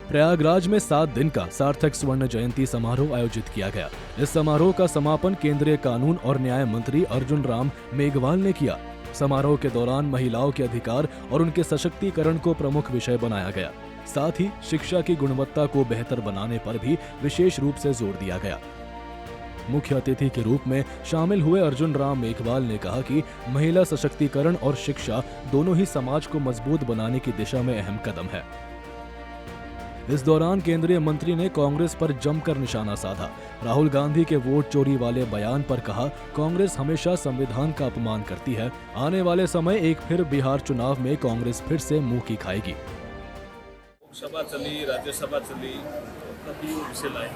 प्रयागराज में 7 दिन का सार्थक स्वर्ण जयंती समारोह आयोजित किया गया। इस समारोह का समापन केंद्रीय कानून और न्याय मंत्री अर्जुन राम मेघवाल ने किया। समारोह के दौरान महिलाओं के अधिकार और उनके सशक्तिकरण को प्रमुख विषय बनाया गया। साथ ही शिक्षा की गुणवत्ता को बेहतर बनाने पर भी विशेष रूप से जोर दिया गया। मुख्य अतिथि के रूप में शामिल हुए अर्जुन राम मेघवाल ने कहा कि महिला सशक्तिकरण और शिक्षा दोनों ही समाज को मजबूत बनाने की दिशा में अहम कदम है। इस दौरान केंद्रीय मंत्री ने कांग्रेस पर जमकर निशाना साधा। राहुल गांधी के वोट चोरी वाले बयान पर कहा, कांग्रेस हमेशा संविधान का अपमान करती है। आने वाले समय एक फिर बिहार चुनाव में कांग्रेस फिर से मुंह की खाएगी। लोकसभा चली, राज्यसभा चली, कभी विषय लाए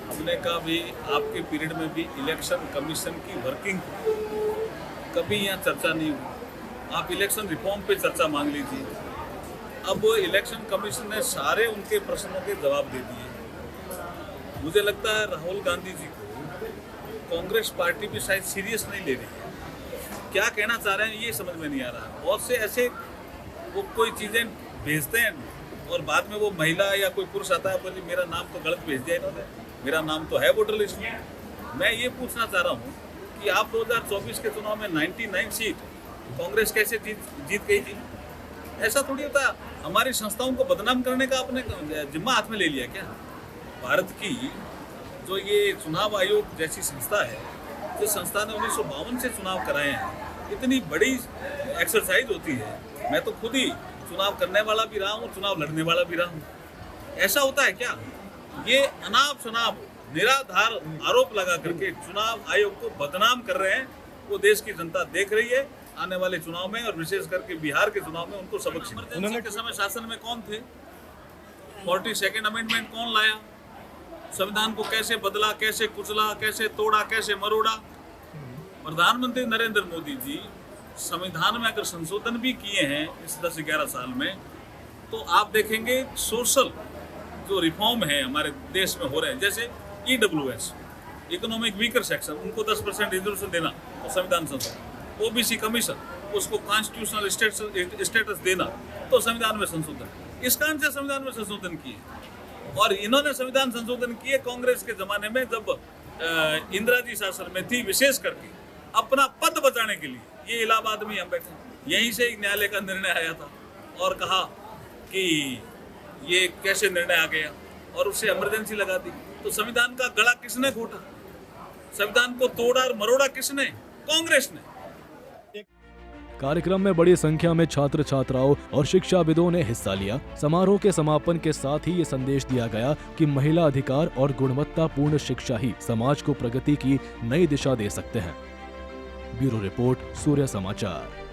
हमने कहा भी आपके पीरियड में भी इलेक्शन कमीशन की वर्किंग कभी यहाँ चर्चा नहीं हुई। आप इलेक्शन रिफॉर्म पे चर्चा मांग लीजिए। अब इलेक्शन कमीशन ने सारे उनके प्रश्नों के जवाब दे दिए। मुझे लगता है राहुल गांधी जी को कांग्रेस पार्टी भी शायद सीरियस नहीं ले रही है। क्या कहना चाह रहे हैं ये समझ में नहीं आ रहा। बहुत से ऐसे वो कोई चीज़ें भेजते हैं और बाद में वो महिला या कोई पुरुष आता है, बोले मेरा नाम तो गलत भेज दिया इन्होंने, मेरा नाम तो है वोटर लिस्ट में। मैं ये पूछना चाह रहा हूँ कि आप 2024 के चुनाव में 99 सीट कांग्रेस कैसे जीत गई थी? ऐसा थोड़ी होता है। हमारी संस्थाओं को बदनाम करने का आपने जिम्मा हाथ में ले लिया क्या? भारत की जो ये चुनाव आयोग जैसी संस्था है, जो संस्था ने 1952 से चुनाव कराए हैं, इतनी बड़ी एक्सरसाइज होती है। मैं तो खुद ही चुनाव करने वाला भी रहा हूँ, चुनाव लड़ने वाला भी रहा हूँ। ऐसा होता है क्या? ये अनाप शनाप निराधार आरोप लगा करके चुनाव आयोग को बदनाम कर रहे हैं। वो देश की जनता देख रही है। आने वाले चुनाव में और विशेष करके बिहार के चुनाव में उनको सबक सीखना। इमरजेंसी के समय शासन में कौन थे? 42nd अमेंडमेंट कौन लाया? संविधान को कैसे बदला, कैसे कुचला, कैसे तोड़ा, कैसे मरोड़ा? प्रधानमंत्री नरेंद्र मोदी जी संविधान में अगर संशोधन भी किए हैं इस 10-11 साल में, तो आप देखेंगे सोशल जो रिफॉर्म है हमारे देश में हो रहे हैं। जैसे EWS, इकोनॉमिक वीकर सेक्शन, उनको 10% रिजर्वेशन देना तो संविधान संशोधन। OBC कमीशन, उसको कॉन्स्टिट्यूशनल स्टेटस देना तो संविधान में संशोधन। इस कारण से संविधान में संशोधन किए। और इन्होंने संविधान संशोधन किए कांग्रेस के जमाने में, जब इंदिरा जी शासन में थी, विशेष करके अपना पद बचाने के लिए। ये इलाहाबाद में हम बैठे, यहीं से एक न्यायालय का निर्णय आया था और कहा कि ये कैसे निर्णय आ गया और उससे इमरजेंसी लगा दी। तो संविधान का गला किसने घोटा? संविधान को तोड़ा और मरोड़ा किसने? कांग्रेस ने। कार्यक्रम में बड़ी संख्या में छात्र छात्राओं और शिक्षाविदों ने हिस्सा लिया। समारोह के समापन के साथ ही ये संदेश दिया गया कि महिला अधिकार और गुणवत्तापूर्ण शिक्षा ही समाज को प्रगति की नई दिशा दे सकते हैं। ब्यूरो रिपोर्ट, सूर्य समाचार।